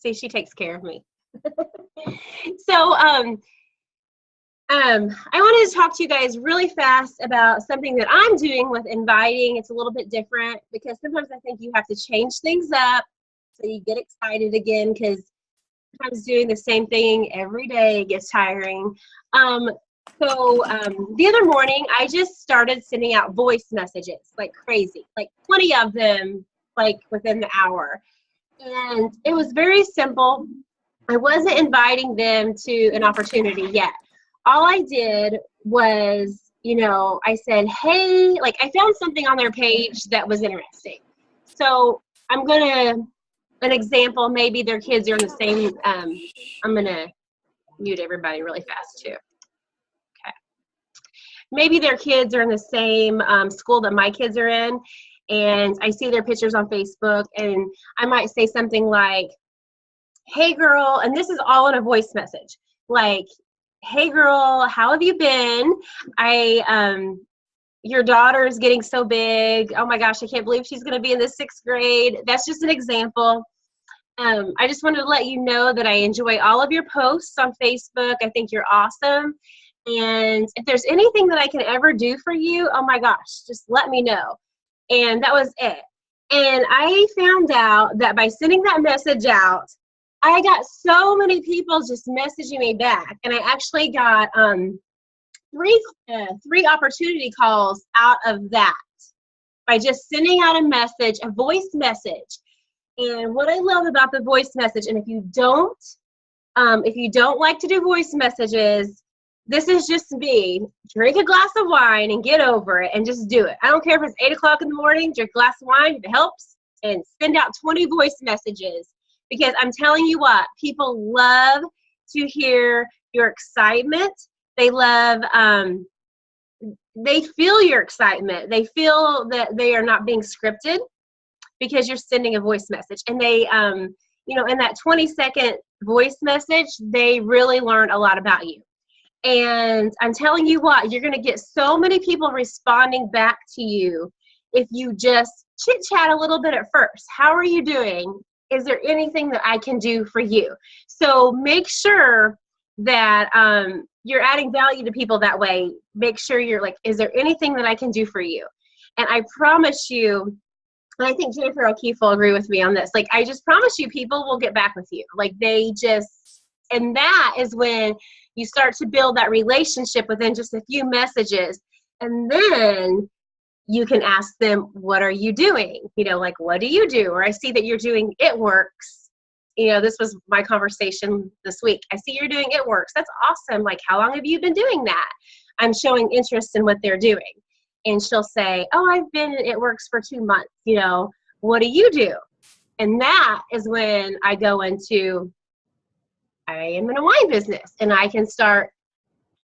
See, she takes care of me. So, I wanted to talk to you guys really fast about something that I'm doing with inviting. It's a little bit different because sometimes I think you have to change things up so you get excited again, because sometimes doing the same thing every day gets tiring. The other morning, I just started sending out voice messages like crazy, like 20 of them, like within the hour. And it was very simple. I wasn't inviting them to an opportunity yet. All I did was, I said, hey, like I found something on their page that was interesting. So I'm going to, an example, maybe their kids are in the same, I'm going to mute everybody really fast too. Okay. Maybe their kids are in the same school that my kids are in, and I see their pictures on Facebook, and I might say something like, hey girl, and this is all in a voice message, like, hey girl, how have you been? Your daughter is getting so big. Oh my gosh, I can't believe she's going to be in the 6th grade. That's just an example. I just wanted to let you know that I enjoy all of your posts on Facebook. I think you're awesome. And if there's anything that I can ever do for you, oh my gosh, just let me know. And that was it. And I found out that by sending that message out, I got so many people just messaging me back. And I actually got three opportunity calls out of that by just sending out a message, a voice message. And what I love about the voice message, and if you don't like to do voice messages, this is just me. Drink a glass of wine and get over it and just do it. I don't care if it's 8 o'clock in the morning, drink a glass of wine if it helps, and send out 20 voice messages. Because I'm telling you what, people love to hear your excitement. They love, they feel your excitement. They feel that they are not being scripted because you're sending a voice message. And they, in that 20-second voice message, they really learn a lot about you. And I'm telling you what, you're going to get so many people responding back to you if you just chit-chat a little bit at first. How are you doing? Is there anything that I can do for you? So make sure that you're adding value to people that way. Make sure you're like, is there anything that I can do for you? And I promise you, and I think Jennifer O'Keefe will agree with me on this, like I just promise you people will get back with you. Like and that is when you start to build that relationship within just a few messages. And then you can ask them, what are you doing? Like, what do you do? Or I see that you're doing It Works. This was my conversation this week. I see you're doing It Works. That's awesome. Like, how long have you been doing that? I'm showing interest in what they're doing. And she'll say, oh, I've been in It Works for 2 months. What do you do? And that is when I go into, I am in a wine business, and I can start,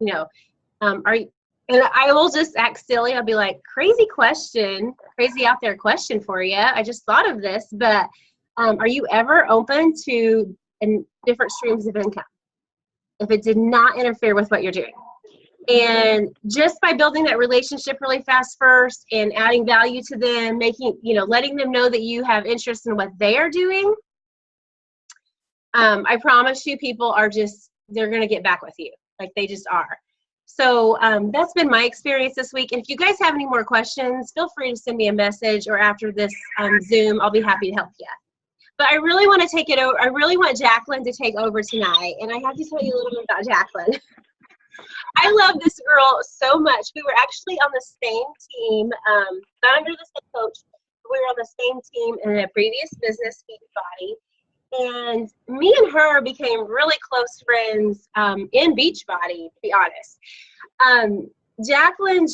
and I will just act silly. I'll be like, crazy out there question for you. I just thought of this, but are you ever open to different streams of income if it did not interfere with what you're doing? And just by building that relationship really fast first and adding value to them, letting them know that you have interest in what they are doing, I promise you people they're going to get back with you. Like they just are. So that's been my experience this week. And if you guys have any more questions, feel free to send me a message, or after this Zoom, I'll be happy to help you. But I really want to take it over. I really want Jaculine to take over tonight. And I have to tell you a little bit about Jaculine. I love this girl so much. We were actually on the same team, not under the same coach, but we were on the same team in a previous business, Beachbody. And me and her became really close friends in Beachbody, to be honest. Jaculine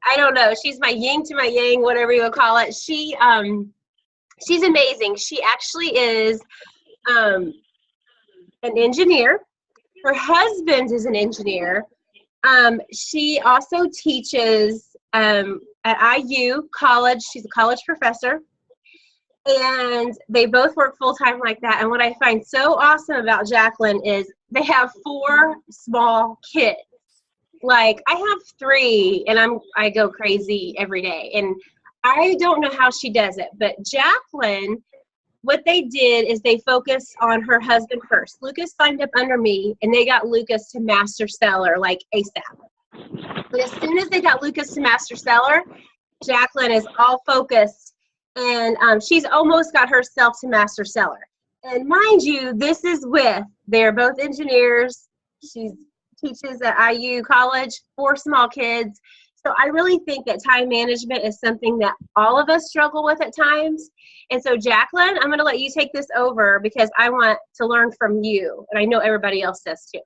I don't know, she's my yin to my yang, whatever you would call it. She's amazing. She actually is an engineer. Her husband is an engineer. She also teaches at IU College. She's a college professor. And they both work full-time like that. And what I find so awesome about Jaculine is they have 4 small kids. Like, I have 3, and I go crazy every day. And I don't know how she does it, but Jaculine what they did is they focused on her husband first. Lucas signed up under me, and they got Lucas to master seller like ASAP. But as soon as they got Lucas to master seller, Jaculine is all focused, and she's almost got herself to master seller. And mind you, this is they're both engineers. She teaches at IU College, 4 small kids. So I really think that time management is something that all of us struggle with at times. And so Jaculine, I'm going to let you take this over because I want to learn from you. And I know everybody else does too.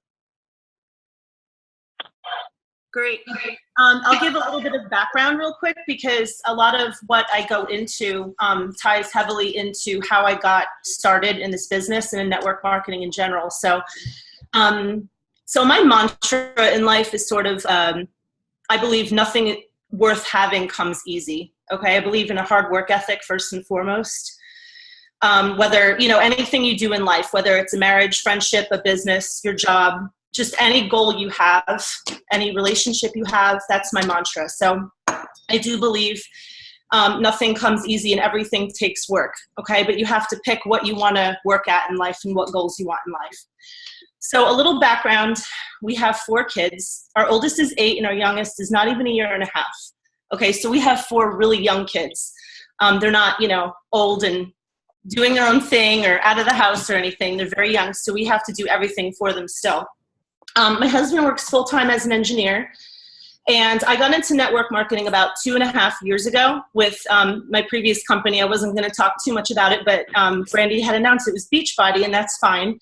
Great. I'll give a little bit of background real quick because a lot of what I go into ties heavily into how I got started in this business and in network marketing in general. So my mantra in life is sort of, I believe nothing worth having comes easy. Okay. I believe in a hard work ethic first and foremost. Whether, anything you do in life, whether it's a marriage, friendship, a business, your job, just any goal you have, any relationship you have, that's my mantra. So I do believe nothing comes easy and everything takes work. Okay. But you have to pick what you want to work at in life and what goals you want in life. So a little background, we have 4 kids. Our oldest is 8 and our youngest is not even a year and a half. Okay, so we have 4 really young kids. They're not, old and doing their own thing or out of the house or anything. They're very young, so we have to do everything for them still. My husband works full-time as an engineer, and I got into network marketing about 2.5 years ago with my previous company. I wasn't going to talk too much about it, but Brandi had announced it was Beachbody, and that's fine.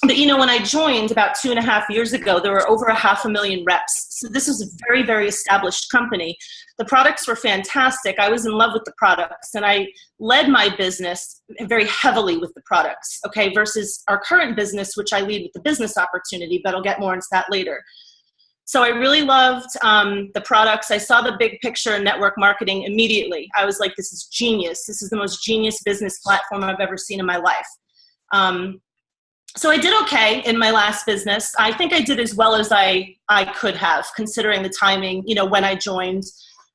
But when I joined about 2.5 years ago, there were over 500,000 reps. So this was a very, very established company. The products were fantastic. I was in love with the products, and I led my business very heavily with the products, okay, versus our current business, which I lead with the business opportunity, but I'll get more into that later. So I really loved the products. I saw the big picture in network marketing immediately. I was like, this is genius. This is the most genius business platform I've ever seen in my life. So I did okay in my last business. I think I did as well as I could have, considering the timing, when I joined.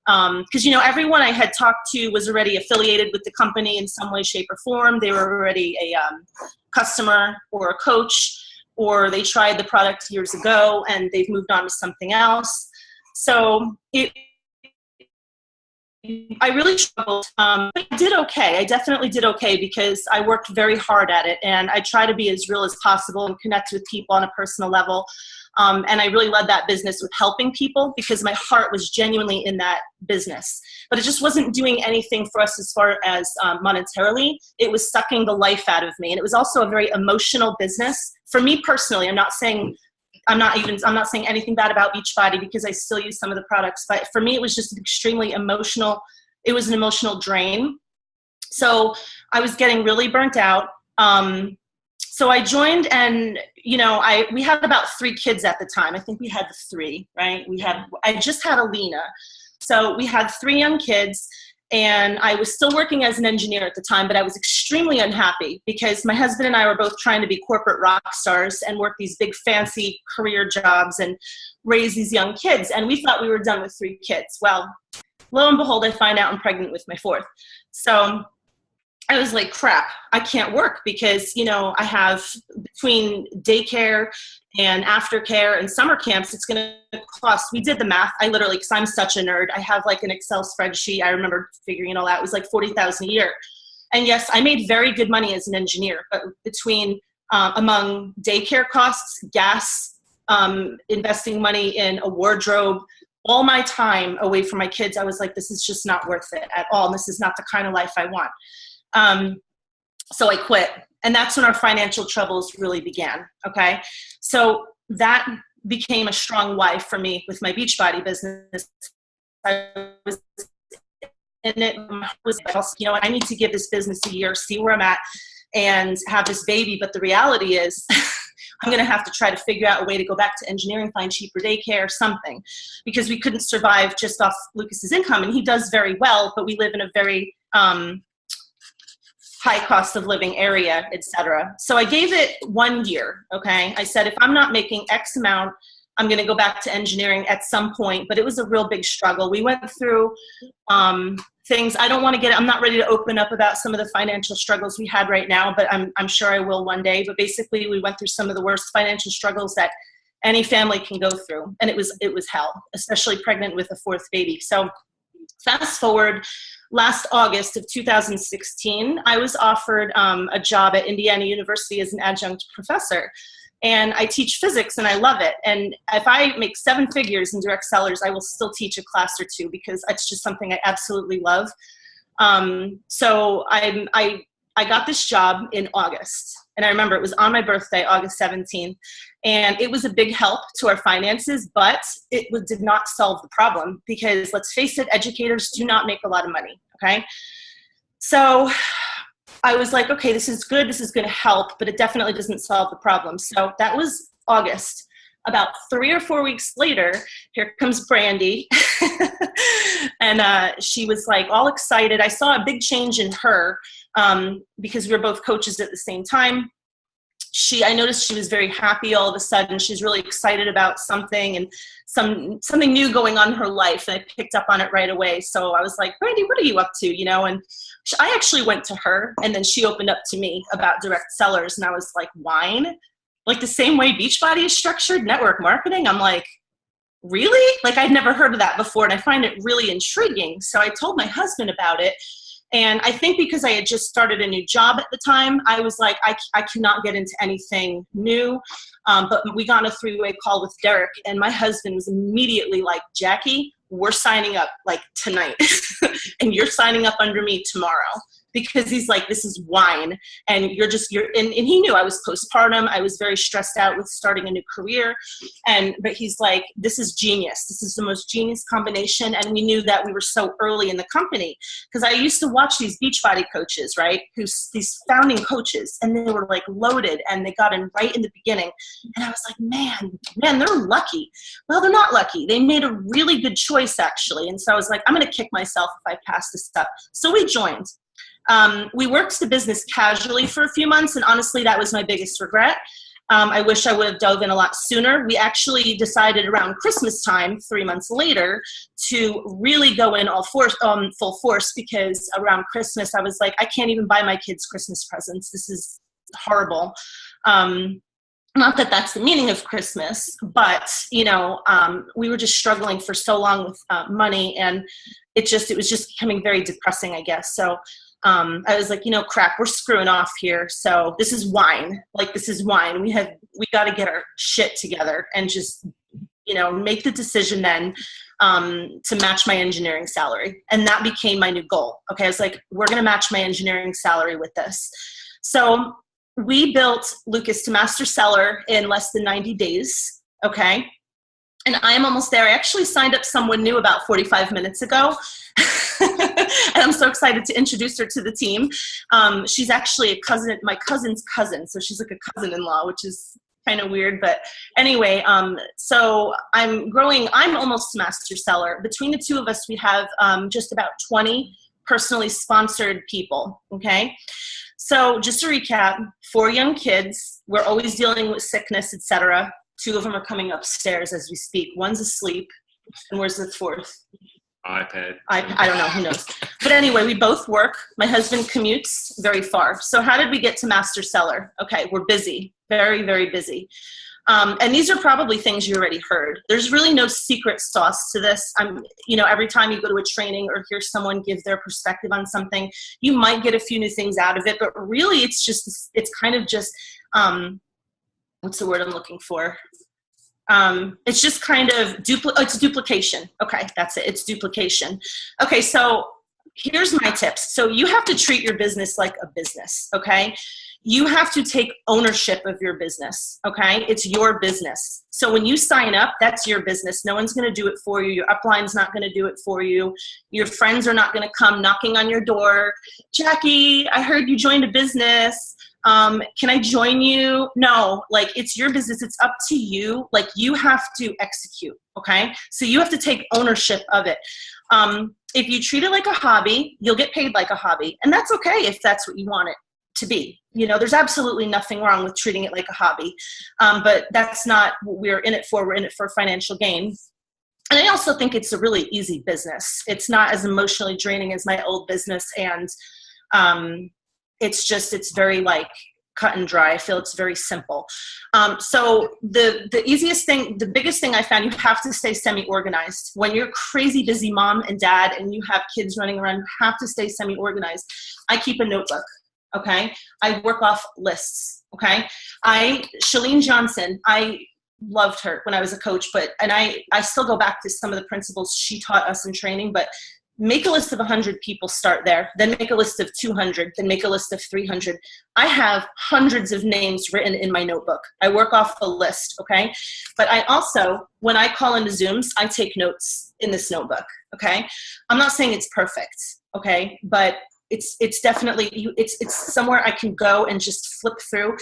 Because, everyone I had talked to was already affiliated with the company in some way, shape, or form. They were already a customer or a coach, or they tried the product years ago and they've moved on to something else. So I really struggled, but I did okay. I definitely did okay because I worked very hard at it, and I try to be as real as possible and connect with people on a personal level. And I really led that business with helping people because my heart was genuinely in that business. But it just wasn't doing anything for us as far as monetarily. It was sucking the life out of me. And it was also a very emotional business. For me personally, I'm not saying anything bad about Beachbody because I still use some of the products, but for me, it was just extremely emotional. It was an emotional drain. So I was getting really burnt out. So I joined, and we had about 3 kids at the time. I think we had 3, right? I just had Alina. So we had 3 young kids, and I was still working as an engineer at the time, but I was extremely unhappy because my husband and I were both trying to be corporate rock stars and work these big fancy career jobs and raise these young kids. And we thought we were done with 3 kids. Well, lo and behold, I find out I'm pregnant with my 4th. So I was like, crap, I can't work because, I have between daycare and aftercare and summer camps, it's going to cost. We did the math. I literally, because I'm such a nerd, I have like an Excel spreadsheet. I remember figuring it all out. It was like $40,000 a year. And yes, I made very good money as an engineer, but between among daycare costs, gas, investing money in a wardrobe, all my time away from my kids, I was like, this is just not worth it at all. And this is not the kind of life I want. So I quit, and that's when our financial troubles really began. Okay. So that became a strong why for me with my Beachbody business. I was in it, I need to give this business a year, see where I'm at, and have this baby. But the reality is I'm going to have to try to figure out a way to go back to engineering, find cheaper daycare, something, because we couldn't survive just off Lucas's income. And he does very well, but we live in a very, high cost of living area, etc. So I gave it 1 year. Okay. I said, if I'm not making X amount I'm going to go back to engineering at some point, but it was a real big struggle. We went through things. I'm not ready to open up about some of the financial struggles we had right now, but I'm sure I will one day. But basically, we went through some of the worst financial struggles that any family can go through. And it was hell, especially pregnant with a fourth baby. So fast forward, last August of 2016, I was offered a job at Indiana University as an adjunct professor. And I teach physics and I love it. And if I make 7 figures in direct sellers, I will still teach a class or two because it's just something I absolutely love. So I got this job in August. And I remember it was on my birthday, August 17th. And it was a big help to our finances, but it did not solve the problem because, let's face it, educators do not make a lot of money, okay? So I was like, okay, this is good. This is going to help, but it definitely doesn't solve the problem. So that was August. About 3 or 4 weeks later, here comes Brandi. And she was like all excited. I saw a big change in her because we were both coaches at the same time. I noticed she was very happy all of a sudden. She's really excited about something and something new going on in her life. And I picked up on it right away. So I was like, Brandi, what are you up to? You know, and I actually went to her and then she opened up to me about direct sellers. And I was like, wine? Like the same way Beachbody is structured, network marketing? I'm like, really? Like I'd never heard of that before. And I find it really intriguing. So I told my husband about it. And I think because I had just started a new job at the time, I was like, I cannot get into anything new. But we got on a 3-way call with Derek, and my husband was immediately like, Jackie, we're signing up like tonight, and you're signing up under me tomorrow. Because he's like, this is wine, and and he knew I was postpartum. I was very stressed out with starting a new career. But he's like, this is genius. This is the most genius combination. And we knew that we were so early in the company because I used to watch these Beachbody coaches, right? These founding coaches, and they were like loaded and they got in right in the beginning. And I was like, man, they're lucky. Well, they're not lucky. They made a really good choice actually. And so I was like, I'm going to kick myself if I pass this up. So we joined. We worked the business casually for a few months, and honestly, that was my biggest regret. I wish I would have dove in a lot sooner. We actually decided around Christmas time, 3 months later, to really go in full force because around Christmas, I was like, I can't even buy my kids Christmas presents. This is horrible. Not that that's the meaning of Christmas, but, you know, we were just struggling for so long with money, and it was just becoming very depressing, I guess. So I was like, you know, crap, we're screwing off here. So this is wine. Like, this is wine. We got to get our shit together and just, you know, make the decision then to match my engineering salary. And that became my new goal. Okay. I was like, we're going to match my engineering salary with this. So we built Lucas to master seller in less than 90 days. Okay. And I am almost there. I actually signed up someone new about 45 minutes ago. And I'm so excited to introduce her to the team. She's actually my cousin's cousin. So she's like a cousin-in-law, which is kind of weird. But anyway, so I'm almost master seller. Between the two of us, we have just about 20 personally sponsored people. Okay. So just to recap, 4 young kids. We're always dealing with sickness, etc. 2 of them are coming upstairs as we speak. One's asleep. And where's the 4th? iPad. I don't know, who knows. But anyway, we both work. My husband commutes very far. So how did we get to master seller? Okay, we're busy, very, very busy. And these are probably things you already heard. There's really no secret sauce to this. You know, every time you go to a training or hear someone give their perspective on something, you might get a few new things out of it, but really it's kind of just, what's the word I'm looking for? It's just kind of it's duplication. Okay, that's it. It's duplication. Okay, so here's my tips. So you have to treat your business like a business, okay? You have to take ownership of your business, okay? It's your business. So when you sign up, that's your business. No one's going to do it for you. Your upline's not going to do it for you. Your friends are not going to come knocking on your door. Jackie, I heard you joined a business. Can I join you? No, like, it's your business. It's up to you. Like, you have to execute. Okay. So you have to take ownership of it. If you treat it like a hobby, you'll get paid like a hobby, and that's okay if that's what you want it to be. there's absolutely nothing wrong with treating it like a hobby. But that's not what we're in it for. We're in it for financial gain. And I also think it's a really easy business. It's not as emotionally draining as my old business. And it's very like cut and dry. I feel it's very simple. So the easiest thing, the biggest thing I found, you have to stay semi-organized. When you're crazy busy mom and dad and you have kids running around, you have to stay semi-organized. I keep a notebook. Okay. I work off lists. Okay. Shalene Johnson, I loved her when I was a coach, and I still go back to some of the principles she taught us in training, but make a list of 100 people, start there, then make a list of 200, then make a list of 300. I have hundreds of names written in my notebook. I work off a list. Okay. But I also, when I call into Zooms, I take notes in this notebook. Okay. I'm not saying it's perfect. Okay. But it's definitely, it's somewhere I can go and just flip through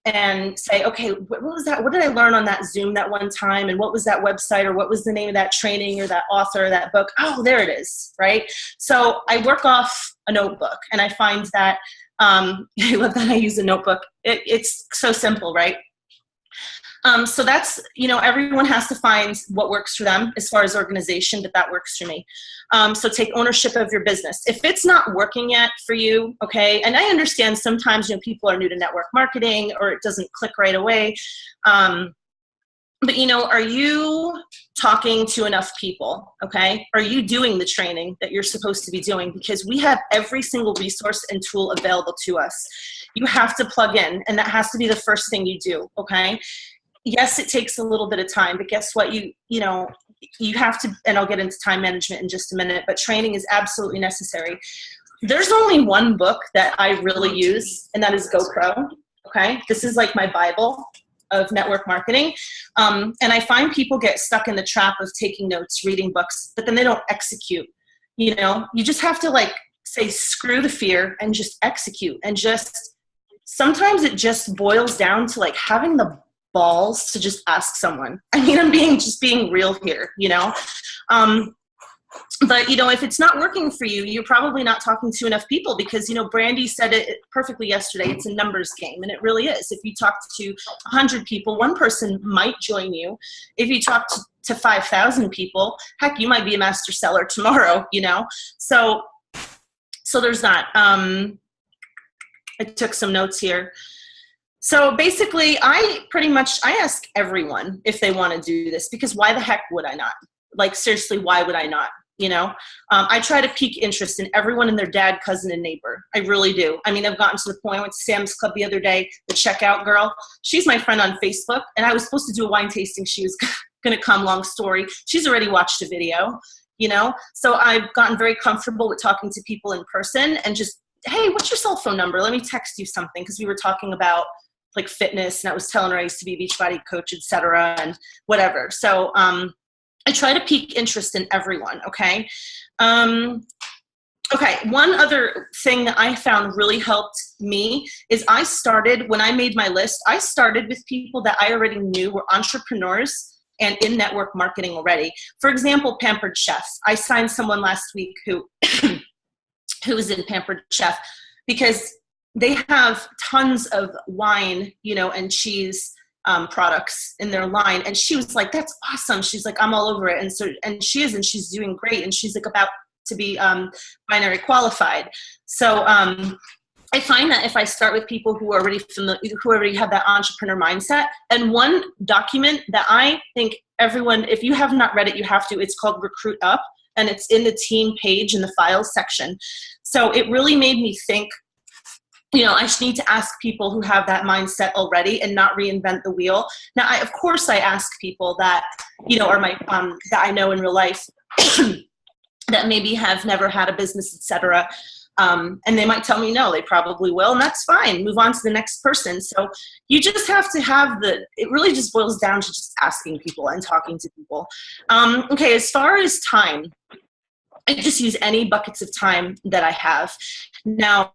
and say, okay, what was that? What did I learn on that Zoom that one time? And what was that website, or what was the name of that training or that author or that book? Oh, there it is. Right. So I work off a notebook, and I find that, I love that I use a notebook. It's so simple, right? So that's, everyone has to find what works for them as far as organization, but that works for me. So take ownership of your business. If it's not working yet for you, okay, and I understand sometimes, people are new to network marketing or it doesn't click right away. But, are you talking to enough people? Okay. Are you doing the training that you're supposed to be doing? Because we have every single resource and tool available to us. You have to plug in, and that has to be the first thing you do. Okay. Yes, it takes a little bit of time, but guess what? You have to, and I'll get into time management in just a minute, but training is absolutely necessary. There's only one book that I really use, and that is GoPro. Okay. This is like my Bible of network marketing. And I find people get stuck in the trap of taking notes, reading books, but then they don't execute. You just have to say, screw the fear and just execute. And sometimes it just boils down to having the balls to just ask someone. I mean, I'm being real here, but if it's not working for you, you're probably not talking to enough people, because, Brandi said it perfectly yesterday. It's a numbers game, and it really is. If you talk to 100 people, one person might join you. If you talk to 5,000 people, heck, you might be a master seller tomorrow, So there's that. I took some notes here. So basically, I ask everyone if they want to do this, because why the heck would I not? Seriously, why would I not? I try to pique interest in everyone and their dad, cousin, and neighbor. I really do. I mean, I've gotten to the point, I went to Sam's Club the other day, the checkout girl, she's my friend on Facebook, and I was supposed to do a wine tasting. She was going to come, long story. She's already watched a video, So I've gotten very comfortable with talking to people in person and just, hey, what's your cell phone number? Let me text you something, because we were talking about fitness, and I was telling her I used to be a Beachbody coach, etc., and whatever. So I try to pique interest in everyone. Okay. Okay. One other thing that I found really helped me is when I made my list, I started with people that I already knew were entrepreneurs and in network marketing already. For example, Pampered Chef. I signed someone last week who was in Pampered Chef, because they have tons of wine, and cheese products in their line. And she was like, that's awesome. She's like, I'm all over it. And she's doing great. And she's about to be binary qualified. So I find that if I start with people who are already familiar, who already have that entrepreneur mindset, and one document that I think everyone, if you have not read it, you have to, it's called Recruit Up, and it's in the team page in the files section. So it really made me think, I just need to ask people who have that mindset already and not reinvent the wheel. Now, of course, I ask people that, are my, that I know in real life that maybe have never had a business, etc. And they might tell me no, they probably will, and that's fine. Move on to the next person. So you just have to have it really just boils down to just asking people and talking to people. Okay, as far as time, I just use any buckets of time that I have. Now,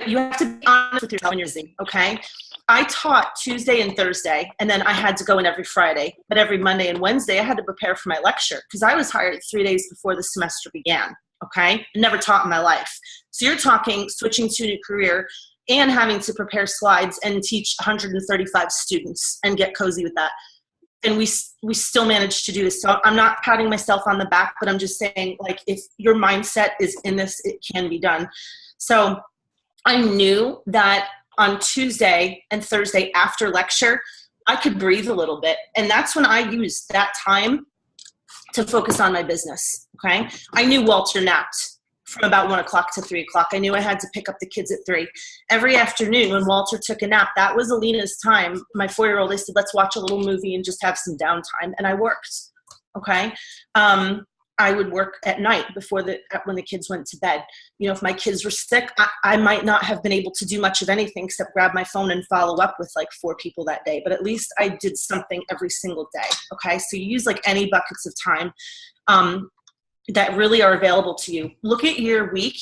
you have to be honest with yourself when you're Zoom, okay? I taught Tuesday and Thursday, and then I had to go in every Friday. But every Monday and Wednesday, I had to prepare for my lecture, because I was hired 3 days before the semester began, okay? Never taught in my life. So you're talking switching to a new career, and having to prepare slides and teach 135 students and get cozy with that. And we still managed to do this. So I'm not patting myself on the back, but I'm just saying, like, if your mindset is in this, it can be done. So I knew that on Tuesday and Thursday after lecture, I could breathe a little bit. And that's when I used that time to focus on my business, okay? I knew Walter napped from about 1 o'clock to 3 o'clock. I knew I had to pick up the kids at 3. Every afternoon when Walter took a nap, that was Alina's time. My 4-year-old, I said, let's watch a little movie and just have some downtime. And I worked, okay? I would work at night when the kids went to bed. You know, if my kids were sick, I might not have been able to do much of anything except grab my phone and follow up with like 4 people that day. But at least I did something every single day, okay? So you use like any buckets of time that really are available to you. Look at your week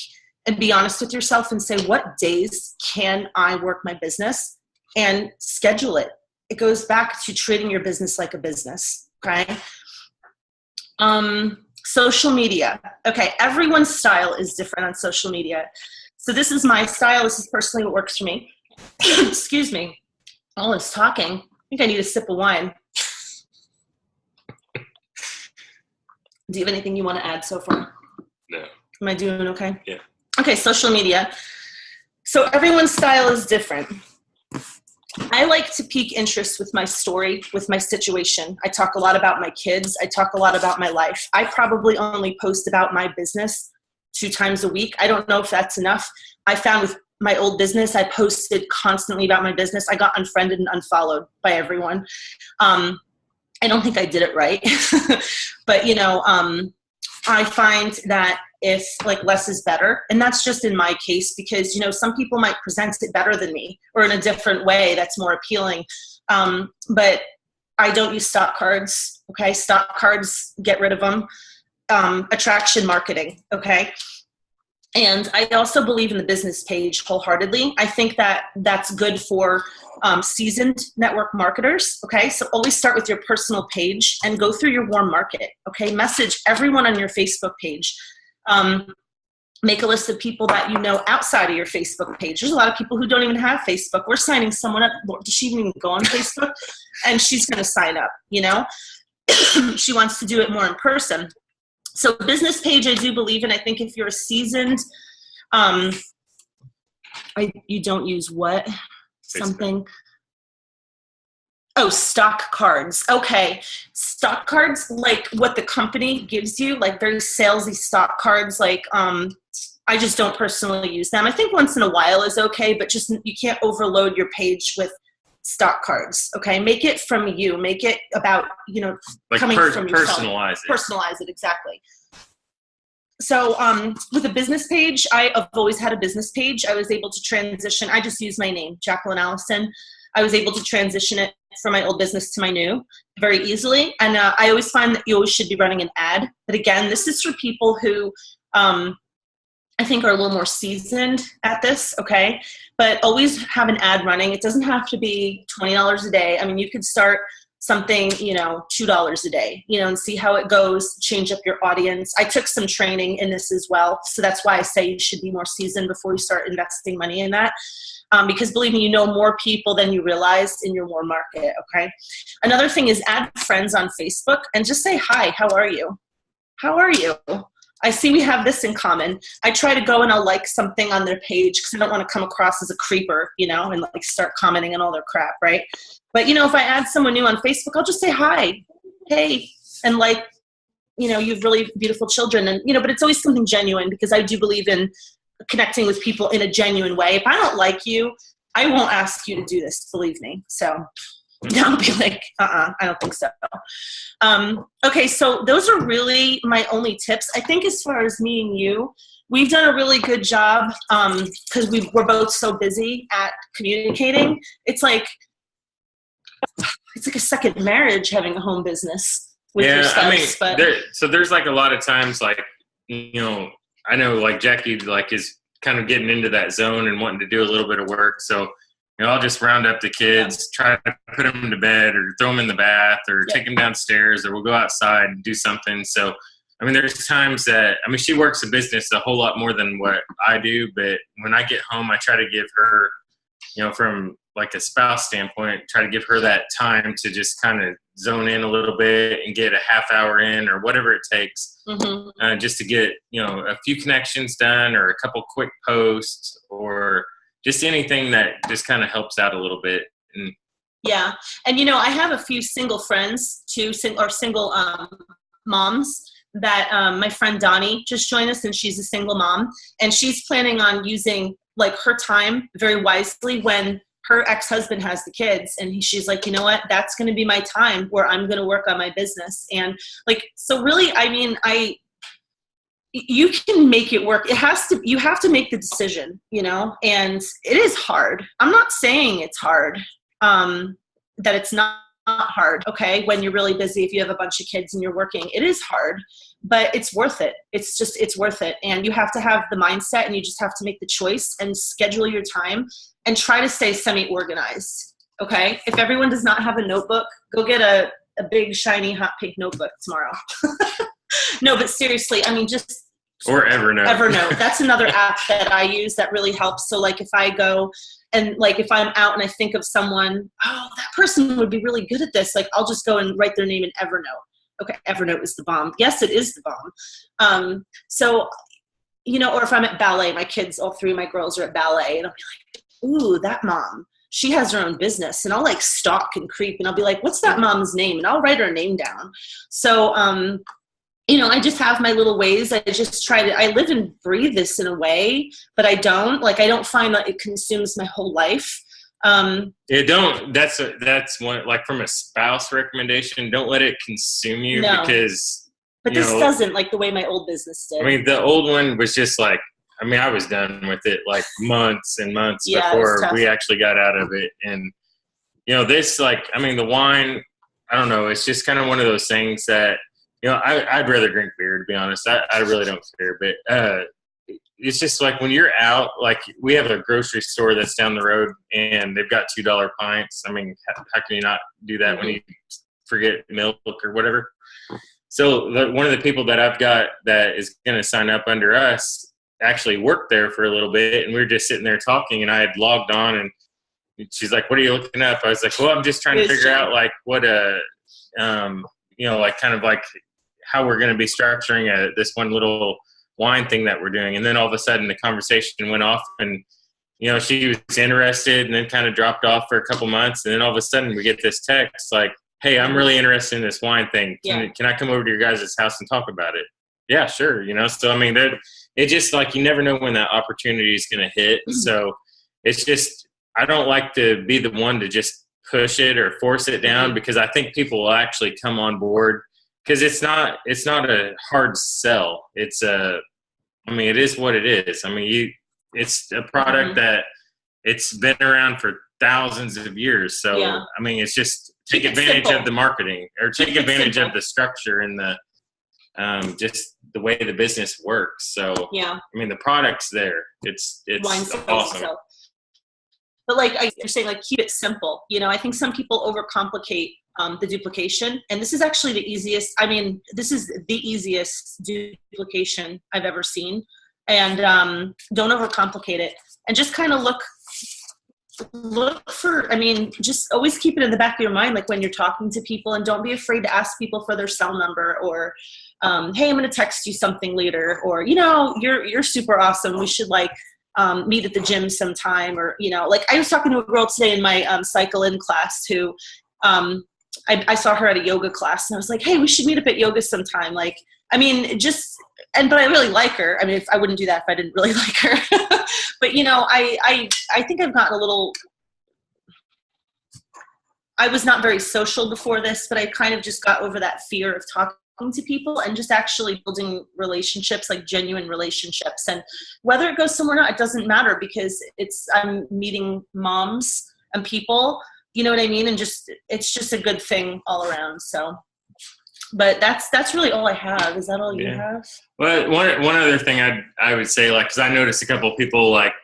and be honest with yourself and say, what days can I work my business, and schedule it. It goes back to treating your business like a business, okay? Social media. Okay, everyone's style is different on social media. So this is my style. This is personally what works for me. Excuse me. All this talking. I think I need a sip of wine. Do you have anything you want to add so far? No. Am I doing okay? Yeah. Okay, social media. So everyone's style is different. I like to pique interest with my story, with my situation. I talk a lot about my kids. I talk a lot about my life. I probably only post about my business 2 times a week. I don't know if that's enough. I found with my old business, I posted constantly about my business. I got unfriended and unfollowed by everyone. I don't think I did it right. But, you know, I find that if like less is better, and that's just in my case, because, you know, some people might present it better than me or in a different way that's more appealing. But I don't use stock cards. Okay. Stock cards, get rid of them. Attraction marketing. Okay. And I also believe in the business page wholeheartedly. I think that that's good for seasoned network marketers. Okay. So always start with your personal page and go through your warm market. Okay. Message everyone on your Facebook page. Make a list of people that you know outside of your Facebook page. There's a lot of people who don't even have Facebook. We're signing someone up. Does she even go on Facebook? And she's going to sign up, you know? She wants to do it more in person. So business page, I do believe in. I think if you're a seasoned, you don't use what? Facebook. Something. Oh, stock cards. Okay. Stock cards, like what the company gives you, like very salesy stock cards. Like, I just don't personally use them. I think once in a while is okay, but just, you can't overload your page with stock cards. Okay. Make it from you. Make it about, you know, like coming from yourself. Personalize it. Personalize it. Exactly. So with a business page, I've always had a business page. I was able to transition. I just use my name, Jaculine Allison. I was able to transition it from my old business to my new very easily. And I always find that you always should be running an ad. But again, this is for people who I think are a little more seasoned at this, okay? But always have an ad running. It doesn't have to be $20 a day. I mean, you could start something, you know, $2 a day, you know, and see how it goes, change up your audience. I took some training in this as well. So that's why I say you should be more seasoned before you start investing money in that. Because believe me, you know more people than you realize in your warm market, okay? Another thing is add friends on Facebook and just say, hi, how are you? How are you? I see we have this in common. I try to go and I'll like something on their page because I don't want to come across as a creeper, you know, and like start commenting on all their crap, right? But, you know, if I add someone new on Facebook, I'll just say, hi, hey, and like, you know, you have really beautiful children. And, you know, but it's always something genuine because I do believe in connecting with people in a genuine way. If I don't like you, I won't ask you to do this, believe me. So I'll be like, I don't think so. Okay, so those are really my only tips. I think as far as me and you, we've done a really good job because we're both so busy at communicating. It's like a second marriage having a home business with your spouse. I mean, but there's like a lot of times, like, you know, I know like Jackie like is kind of getting into that zone and wanting to do a little bit of work. So, you know, I'll just round up the kids, try to put them to bed or throw them in the bath or take them downstairs, or we'll go outside and do something. So I mean, there's times that, I mean, she works a business a whole lot more than what I do, but when I get home, I try to give her, you know, from like a spouse standpoint, try to give her that time to just kind of zone in a little bit and get a half hour in or whatever it takes, just to get, you know, a few connections done or a couple quick posts or just anything that just kind of helps out a little bit. And yeah. And, you know, I have a few single friends too, single moms that my friend Donnie just joined us, and she's a single mom, and she's planning on using like her time very wisely when her ex-husband has the kids. And she's like, you know what, that's going to be my time where I'm going to work on my business. And like, so really, I mean, you can make it work. You have to make the decision, you know, and it is hard. I'm not saying it's hard, that it's not hard. Okay. When you're really busy, if you have a bunch of kids and you're working, it is hard, but it's worth it. It's worth it. And you have to have the mindset, and you just have to make the choice and schedule your time and try to stay semi-organized. Okay. If everyone does not have a notebook, go get a big, shiny, hot pink notebook tomorrow. No, but seriously, I mean, or Evernote. Evernote. That's another app that I use that really helps. So like if I go and like if I'm out and I think of someone, oh, that person would be really good at this, like I'll just go and write their name in Evernote. Okay, Evernote is the bomb. Yes, it is the bomb. So, you know, or if I'm at ballet, my kids, all three of my girls are at ballet, and I'll be like, ooh, that mom, she has her own business. And I'll like stalk and creep, and I'll be like, what's that mom's name? And I'll write her name down. So, you know, I just have my little ways. I just try to, I live and breathe this in a way, but I don't find that it consumes my whole life. That's one, like from a spouse recommendation, don't let it consume you. No. Because, but this doesn't, like the way my old business did. I mean, the old one was just like, I mean, I was done with it like months and months before we actually got out of it. And, you know, this, like, I mean, the wine, I don't know, it's just kind of one of those things that, you know, I'd rather drink beer, to be honest. I really don't care. But it's just like when you're out, like we have a grocery store that's down the road, and they've got $2 pints. I mean, how can you not do that when you forget milk or whatever? So one of the people that I've got that is going to sign up under us actually worked there for a little bit, and we were just sitting there talking, and I had logged on, and she's like, what are you looking up? I was like, well, I'm just trying to figure out like what you know, like kind of like how we're going to be structuring this one little wine thing that we're doing. And then all of a sudden the conversation went off, and, you know, she was interested and then kind of dropped off for a couple months. And then all of a sudden we get this text like, hey, I'm really interested in this wine thing. Can I come over to your guys' house and talk about it? Yeah, sure. You know, so I mean, it just like, you never know when that opportunity is going to hit. So it's just, I don't like to be the one to just push it or force it down, because I think people will actually come on board. Because it's not a hard sell. I mean, it is what it is. I mean, it's a product that it's been around for thousands of years. So, I mean, it's just take advantage of the marketing, or take advantage of the structure and the just the way the business works. So, I mean, the product's there. It's awesome. But like you're saying, like keep it simple. You know, I think some people overcomplicate the duplication, and this is actually the easiest. I mean, this is the easiest duplication I've ever seen. And don't overcomplicate it, and just kind of look for. I mean, just always keep it in the back of your mind, like when you're talking to people, and don't be afraid to ask people for their cell number, or hey, I'm going to text you something later, or you know, you're super awesome. We should like meet at the gym sometime, or you know, like I was talking to a girl today in my cycle in class who. I saw her at a yoga class, and I was like, hey, we should meet up at yoga sometime. Like, I mean, but I really like her. I mean, I wouldn't do that if I didn't really like her. But, you know, I think I've gotten a little, I was not very social before this, but I kind of just got over that fear of talking to people and just actually building relationships, like genuine relationships. And whether it goes somewhere or not, it doesn't matter, because I'm meeting moms and people. You know what I mean? And it's just a good thing all around. So, but that's really all I have. Is that all you have? Well, one other thing I would say, like, cause I noticed a couple of people like,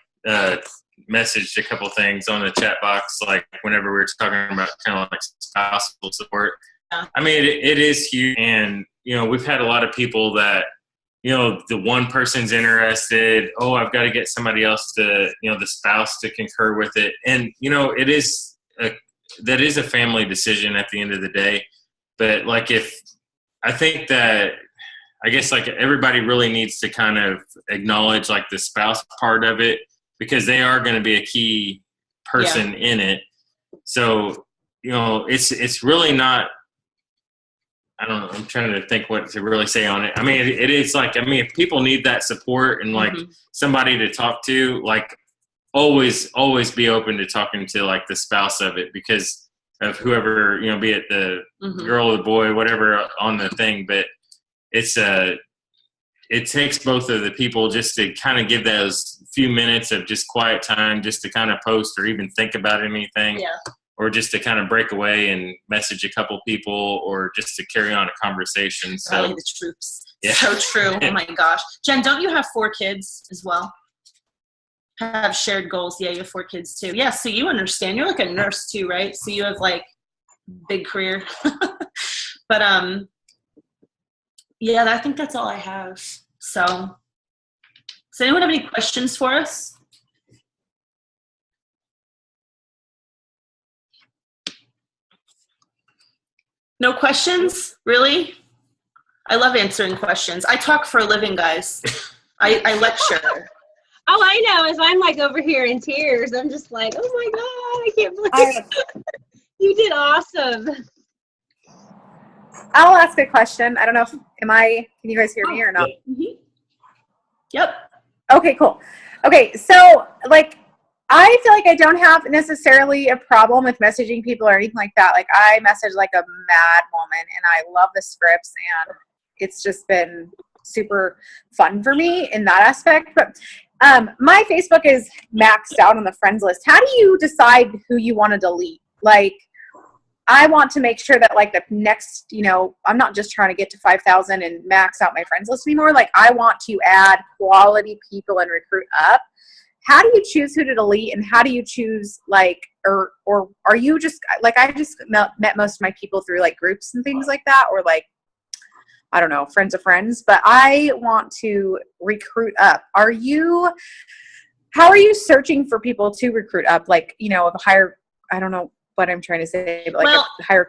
messaged a couple things on the chat box, like whenever we were talking about kind of like spousal support. I mean, it is huge. And, we've had a lot of people that, the one person's interested. Oh, I've got to get somebody else to, the spouse to concur with it. And, that is a family decision at the end of the day. But I think that, I guess everybody really needs to kind of acknowledge the spouse part of it, because they are going to be a key person in it. So, it's really not, I don't know, I'm trying to think what to really say on it. I mean, it is if people need that support and somebody to talk to, always be open to talking to the spouse of it, because of whoever, be it the girl or the boy, whatever on the thing. But it takes both of the people just to kind of give those few minutes of just quiet time, just to kind of post or even think about anything. Yeah. Or just to kind of break away and message a couple people, or just to carry on a conversation. So rally the troops. Yeah. So true. Oh my gosh. Jen, don't you have 4 kids as well? Have shared goals. Yeah, you have 4 kids too. Yeah, so you understand. You're like a nurse too, right? So you have big career. But yeah, I think that's all I have. So does anyone have any questions for us? No questions? Really? I love answering questions. I talk for a living, guys. I lecture. All I know is I'm over here in tears. I'm just oh my God, I can't believe you did awesome. I'll ask a question. I don't know if, can you guys hear me or not? Mm-hmm. Yep. Okay, cool. Okay, so I feel I don't have necessarily a problem with messaging people or anything like that. I message a mad woman, and I love the scripts, and it's just been super fun for me in that aspect. But my Facebook is maxed out on the friends list. How do you decide who you want to delete? I want to make sure that the next, I'm not just trying to get to 5,000 and max out my friends list anymore. I want to add quality people and recruit up. How do you choose who to delete, and how do you choose or are you just I just met most of my people through groups and things like that, or I don't know, friends of friends, but I want to recruit up. How are you searching for people to recruit up? Of a higher, I don't know what I'm trying to say, but a higher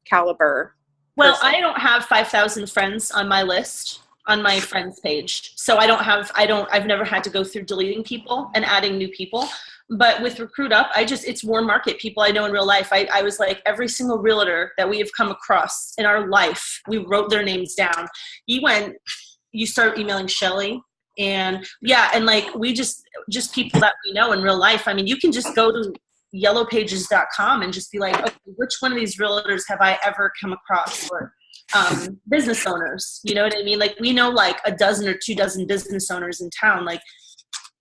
caliber. Well, person. I don't have 5,000 friends on my list, on my friends page. So I've never had to go through deleting people and adding new people. But with Recruit Up, it's warm market people I know in real life. I was every single realtor that we have come across in our life, we wrote their names down. You start emailing Shelly, and we just people that we know in real life. I mean, you can just go to yellowpages.com and just be okay, which one of these realtors have I ever come across? Or business owners, you know what I mean? We know a dozen or 2 dozen business owners in town.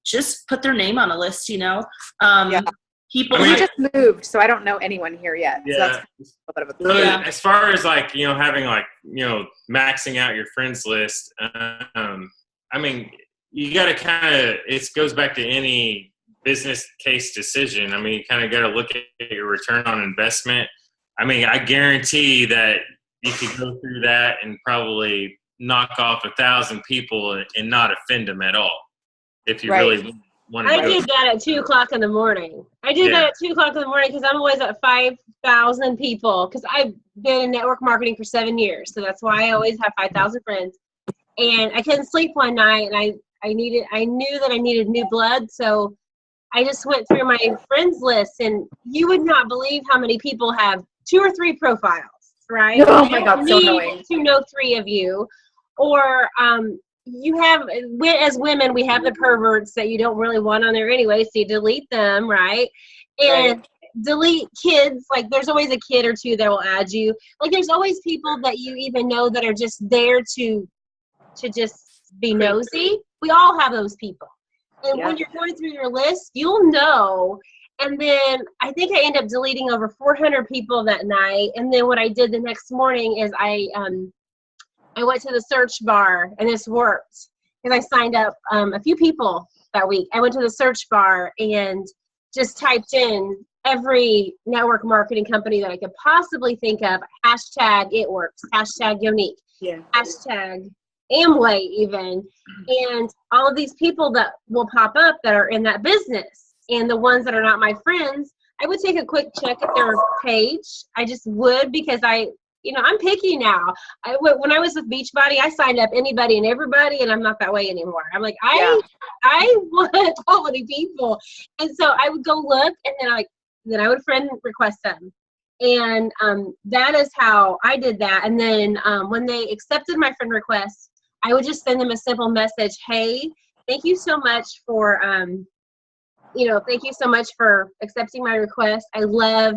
Just put their name on a list, People. We just moved, so I don't know anyone here yet. Yeah. So that's a bit of a so as far as having maxing out your friends list, I mean, you got to kind of, it goes back to any business case decision. I mean, you kind of got to look at your return on investment. I mean, I guarantee that you could go through that and probably knock off 1,000 people and not offend them at all. If you really want to I did that at 2:00 in the morning. I did that at 2:00 in the morning because I'm always at 5,000 people, because I've been in network marketing for 7 years. So that's why I always have 5,000 friends. And I couldn't sleep one night, and I knew that I needed new blood. So I just went through my friends list, and you would not believe how many people have 2 or 3 profiles, right? Oh my God, so annoying. To know 3 of you, or you have, as women, we have the perverts that you don't really want on there anyway, so you delete them, right? And delete kids. There's always a kid or 2 that will add you. There's always people that you even know that are just there to just be nosy. We all have those people. And when you're going through your list, you'll know. And then I think I ended up deleting over 400 people that night. And then what I did the next morning is I went to the search bar, and this worked. And I signed up a few people that week. I went to the search bar and just typed in every network marketing company that I could possibly think of. Hashtag it works. Hashtag unique. Yeah. Hashtag Amway even. And all of these people that will pop up that are in that business, and the ones that are not my friends, I would take a quick check at their page. I just would, because I'm picky now. When I was with Beachbody, I signed up anybody and everybody, and I'm not that way anymore. I'm like, I want quality people. And so I would go look, and then I would friend request them. And that is how I did that. And then when they accepted my friend request, I would just send them a simple message. Hey, thank you so much for, thank you so much for accepting my request. I love,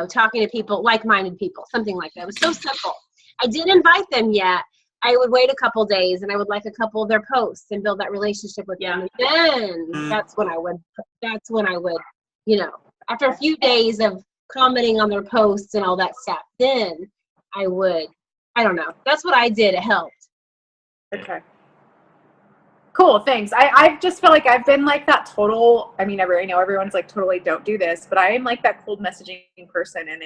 talking to people, like-minded people, something like that. It was so simple. I didn't invite them yet. I would wait a couple days, and I would like a couple of their posts and build that relationship with them. And then that's when I would, after a few days of commenting on their posts and all that stuff, then I would, I don't know. That's what I did. It helped. Okay. Cool, thanks. I just feel like I've been like that total, I know everyone's like totally don't do this, but I am like that cold messaging person, and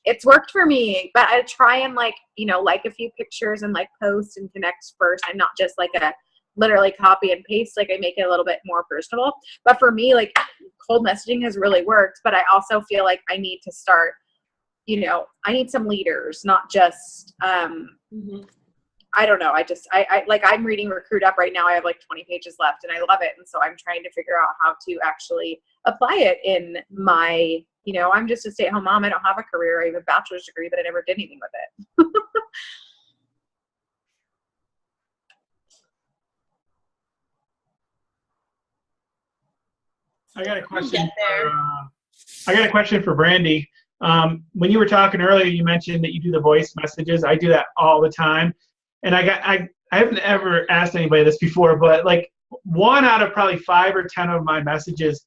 it's worked for me. But I try and like a few pictures and like post and connect first, and not just like a literally copy and paste. Like I make it a little bit more personable. But for me, like cold messaging has really worked, but I also feel like I need to start, I need some leaders, not just, I don't know. I'm reading Recruit Up right now. I have like 20 pages left, and I love it. And so I'm trying to figure out how to actually apply it in my, I'm just a stay-at-home mom. I don't have a career. I have a bachelor's degree, but I never did anything with it. I got a question for Brandi. When you were talking earlier, you mentioned that you do the voice messages. I do that all the time. And I haven't ever asked anybody this before, but like 1 out of probably 5 or 10 of my messages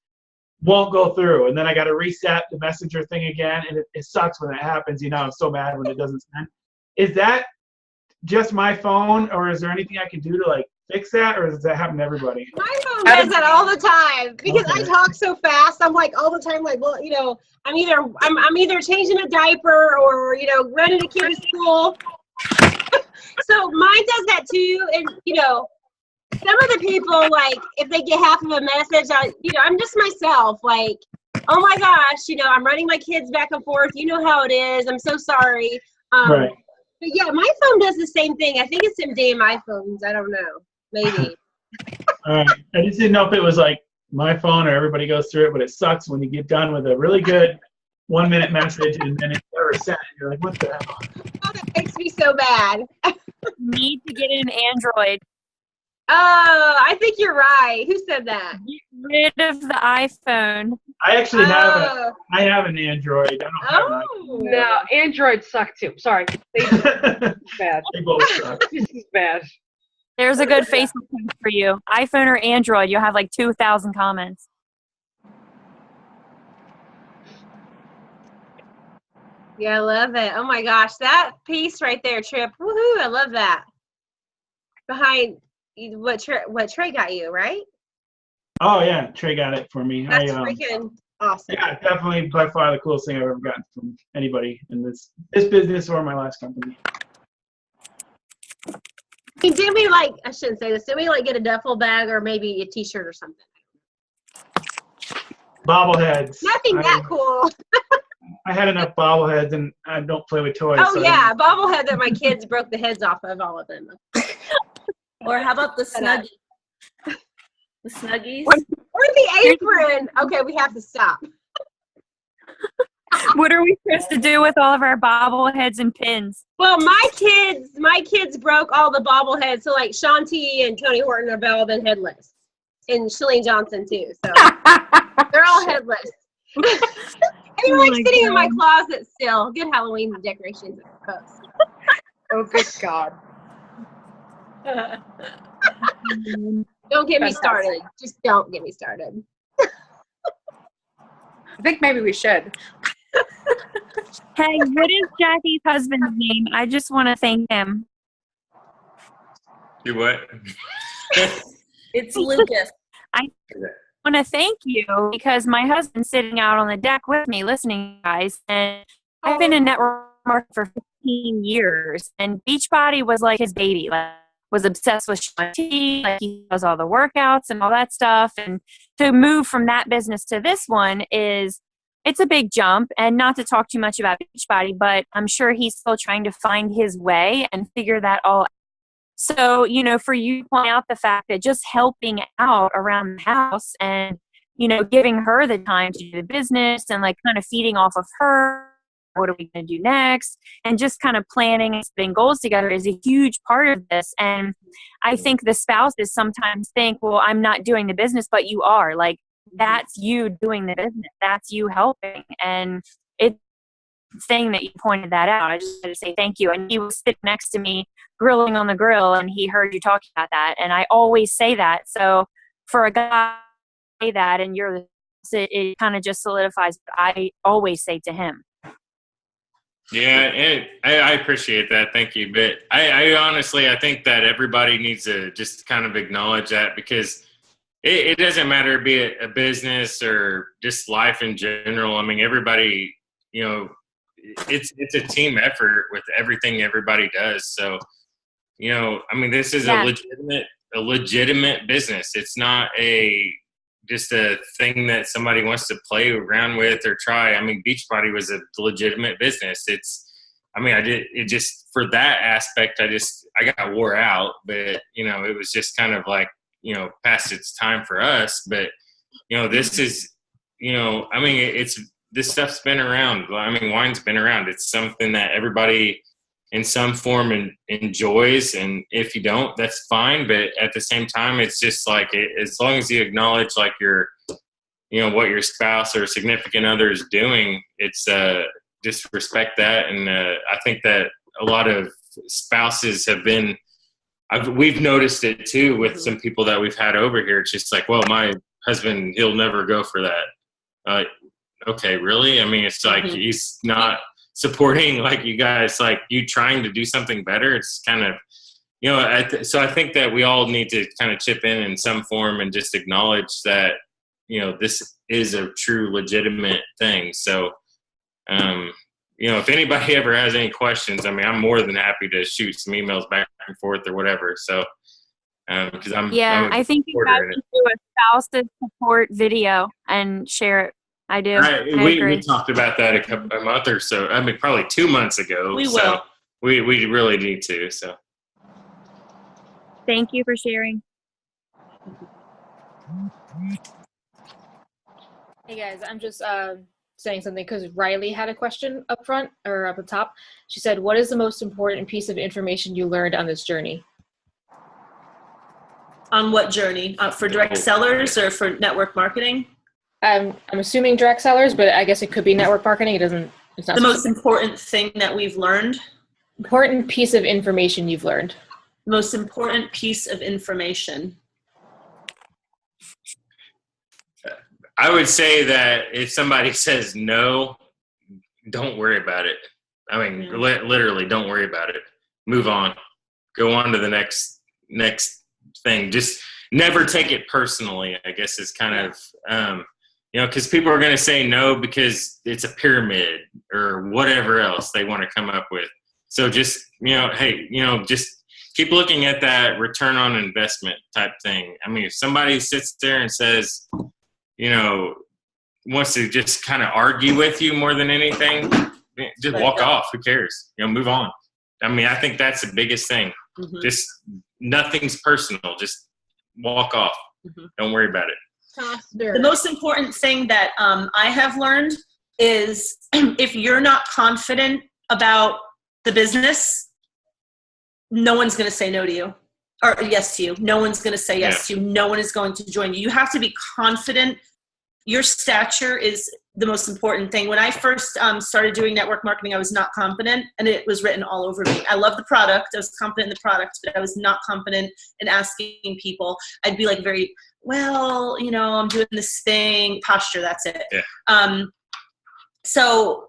won't go through. And then I got to reset the messenger thing again. And it sucks when that happens. I'm so mad when it doesn't send. Is that just my phone, or is there anything I can do to like fix that, or does that happen to everybody? My phone does that all the time because I talk so fast. I'm like all the time, like, well, I'm either changing a diaper or running a kid to school. So mine does that too, and some of the people, like, if they get half of a message, I'm just myself, like, oh my gosh, I'm running my kids back and forth. You know how it is. I'm so sorry. Right. But yeah, my phone does the same thing. I think it's them damn iPhones. I don't know. Maybe. All right. I just didn't know if it was like my phone or everybody goes through it, but it sucks when you get done with a really good 1-minute message and then it's never sent. You're like, what the hell? Oh, that makes me so bad. Need to get an Android. Oh, I think you're right. Who said that? Get rid of the iPhone. I actually have an Android. I don't have an iPhone. No, Androids suck too. Sorry. Bad. They both suck. This is bad. There's a good Facebook post for you. iPhone or Android, you'll have like 2,000 comments. Yeah, I love it. Oh my gosh, that piece right there, Trip. Woohoo! I love that. Behind what Trey got you, right? Oh yeah, Trey got it for me. That's freaking awesome. Yeah, definitely by far the coolest thing I've ever gotten from anybody in this business or my last company. Did we I shouldn't say this, did we get a duffel bag or maybe a t-shirt or something? Bobbleheads. Nothing that cool. I had enough bobbleheads, and I don't play with toys. Oh, so yeah, bobblehead that my kids broke the heads off of, all of them. Or how about the Snuggie? The Snuggies? Or the apron. Okay, we have to stop. What are we supposed to do with all of our bobbleheads and pins? Well, my kids broke all the bobbleheads. So Shanti and Tony Horton have all been headless, and Shalene Johnson too. So they're all headless. They're sitting in my closet still. Good Halloween decorations, I suppose. Oh, good God. Don't get me started. Just don't get me started. I think maybe we should. Hey, what is Jackie's husband's name? I just want to thank him. Do what? It's Lucas. want to thank you because my husband's sitting out on the deck with me listening, guys, and I've been in network marketing for 15 years, and Beachbody was like his baby. Like, was obsessed with Shanti, like he does all the workouts and all that stuff. And to move from that business to this one it's a big jump, and not to talk too much about Beachbody, but I'm sure he's still trying to find his way and figure that all out. So, you know, for you to point out the fact that just helping out around the house and, you know, giving her the time to do the business and like kind of feeding off of her, what are we going to do next? And just kind of planning and setting goals together is a huge part of this. And I think the spouses sometimes think, well, I'm not doing the business, but you are. Like, that's you doing the business. That's you helping. And it's saying that you pointed that out. I just had to say thank you. And he was sitting next to me grilling on the grill, and he heard you talking about that. And I always say that. So for a guy to say that, and it kind of just solidifies what I always say to him. Yeah, and I appreciate that. Thank you. But I honestly, I think that everybody needs to just kind of acknowledge that, because it doesn't matter, be it a business or just life in general. I mean, everybody, you know, it's a team effort with everything everybody does. So, you know, I mean, this is a legitimate business. It's not just a thing that somebody wants to play around with or try. I mean, Beachbody was a legitimate business. For that aspect, I got wore out, but, you know, it was just kind of like, you know, past its time for us. But, you know, this is, you know, I mean, this stuff's been around. I mean, wine's been around. It's something that everybody in some form enjoys. And if you don't, that's fine. But at the same time, it's just like, as long as you acknowledge like you know, what your spouse or significant other is doing, it's just respect that. And I think that a lot of spouses have been, we've noticed it too with some people that we've had over here. It's just like, well, my husband, he'll never go for that. Okay, really? I mean, it's like he's not supporting like you guys, like you trying to do something better. It's kind of, you know, so I think that we all need to kind of chip in some form and just acknowledge that, you know, this is a true legitimate thing. So, you know, if anybody ever has any questions, I mean, I'm more than happy to shoot some emails back and forth or whatever. So, because I think you guys should do a spouses support video and share it. I do. We talked about that a month or so. I mean, probably 2 months ago. We will. So we really need to. So. Thank you for sharing. Hey guys, I'm just saying something because Riley had a question up front or up at top. She said, "What is the most important piece of information you learned on this journey?" On what journey? For direct sellers or for network marketing? I'm assuming direct sellers, but I guess it could be network marketing. It's not the most important thing that we've learned. Important piece of information you've learned. Most important piece of information. I would say that if somebody says no, don't worry about it. I mean, literally, don't worry about it. Move on. Go on to the next thing. Just never take it personally, I guess is kind of, you know, because people are going to say no because it's a pyramid or whatever else they want to come up with. So just, you know, hey, you know, just keep looking at that return on investment type thing. I mean, if somebody sits there and says, you know, wants to just kind of argue with you more than anything, just walk off. Who cares? You know, move on. I mean, I think that's the biggest thing. Just nothing's personal. Just walk off. Don't worry about it. The most important thing that I have learned is if you're not confident about the business, no one's going to say no to you or yes to you. No one's going to say yes to you. No one is going to join you. You have to be confident. Your stature is the most important thing. When I first started doing network marketing, I was not confident, and it was written all over me. I love the product. I was confident in the product, but I was not confident in asking people. I'd be like very, well, you know, I'm doing this thing, posture, that's it. Yeah. So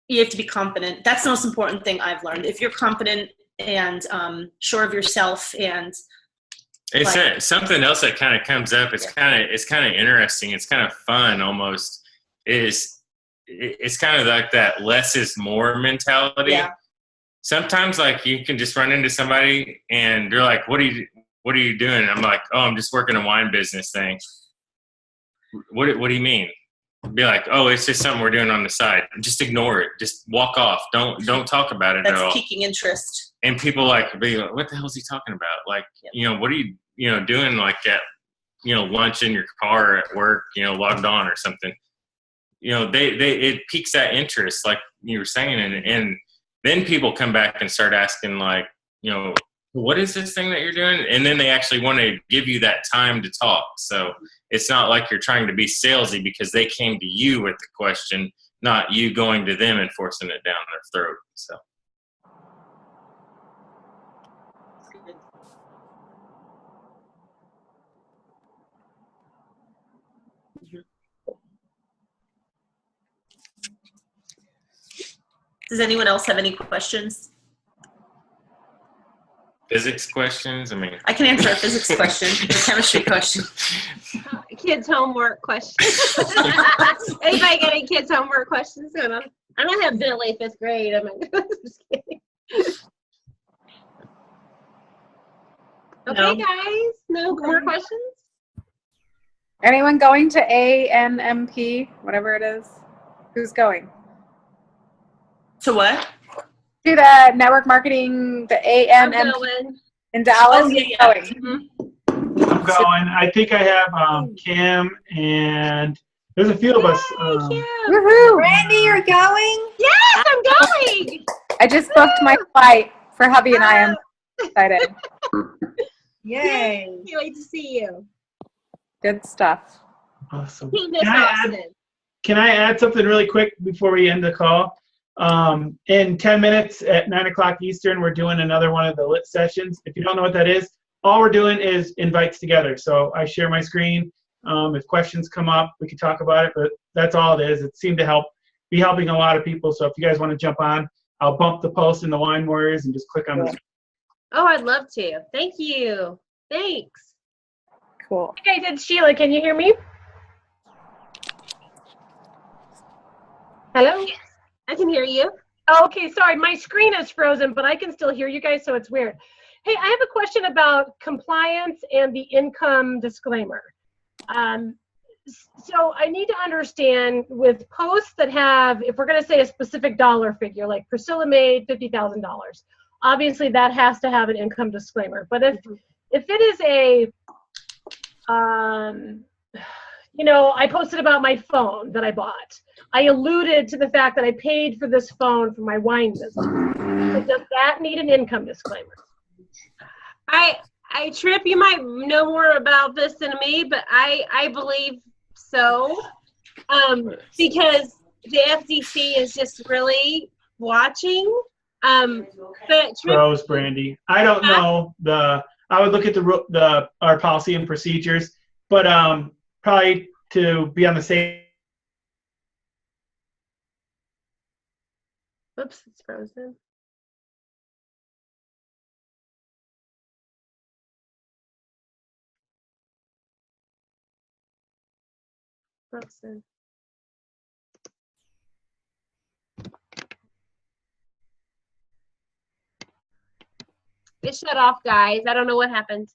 you have to be confident. That's the most important thing I've learned. If you're confident and sure of yourself and It's something else that kind of comes up. It's kind of interesting. It's kind of fun almost. It's kind of like that less is more mentality. Yeah. Sometimes like you can just run into somebody and they're like, what are you doing? And I'm like, oh, I'm just working a wine business thing. What do you mean? Be like, oh, it's just something we're doing on the side. Just ignore it. Just walk off. Don't talk about it at all. That's piquing interest. And people like be like, what the hell is he talking about? Like, what are you doing like at lunch in your car at work, logged on or something. It piques that interest, like you were saying, and then people come back and start asking like, what is this thing that you're doing? And then they actually want to give you that time to talk. So it's not like you're trying to be salesy because they came to you with the question, not you going to them and forcing it down their throat. So. Does anyone else have any questions? Physics questions? I mean, I can answer a physics question, a chemistry question. Kids' homework questions. Anybody got any kids' homework questions? I don't have been late 5th grade. I'm just kidding. Okay, guys. No more questions? Anyone going to ANMP, whatever it is? Who's going? To what? To the network marketing, the ANMP in Dallas. Oh, yeah. Going. Mm-hmm. I'm going. I think I have Kim and there's a few of us. Woohoo! Brandi, you're going? Yes, I'm going. I just booked my flight for hubby and I am excited. Yay. Can't wait to see you. Good stuff. Awesome. Austin. Can I add something really quick before we end the call? In 10 minutes at 9 o'clock Eastern, we're doing another one of the lit sessions. If you don't know what that is, all we're doing is invites together. So I share my screen. If questions come up, we can talk about it, but that's all it is. It seemed to be helping a lot of people. So if you guys want to jump on, I'll bump the post in the Wine Warriors and just click on the screen. Oh, I'd love to. Thank you. Thanks. Cool. Okay, did Sheila, can you hear me? Hello? Yes, I can hear you. Oh, okay, sorry. My screen is frozen, but I can still hear you guys, so it's weird. Hey, I have a question about compliance and the income disclaimer. So I need to understand with posts that have, if we're going to say a specific dollar figure, like Priscilla made $50,000, obviously that has to have an income disclaimer. But if it is a, I posted about my phone that I bought. I alluded to the fact that I paid for this phone for my wine business. So does that need an income disclaimer? Trip, you might know more about this than me, but I believe so. Because the FCC is just really watching. But Trip, Pros, Brandi. I don't know I would look at our policy and procedures, but probably to be on the same. Oops, it's frozen. Frozen. It shut off, guys. I don't know what happened.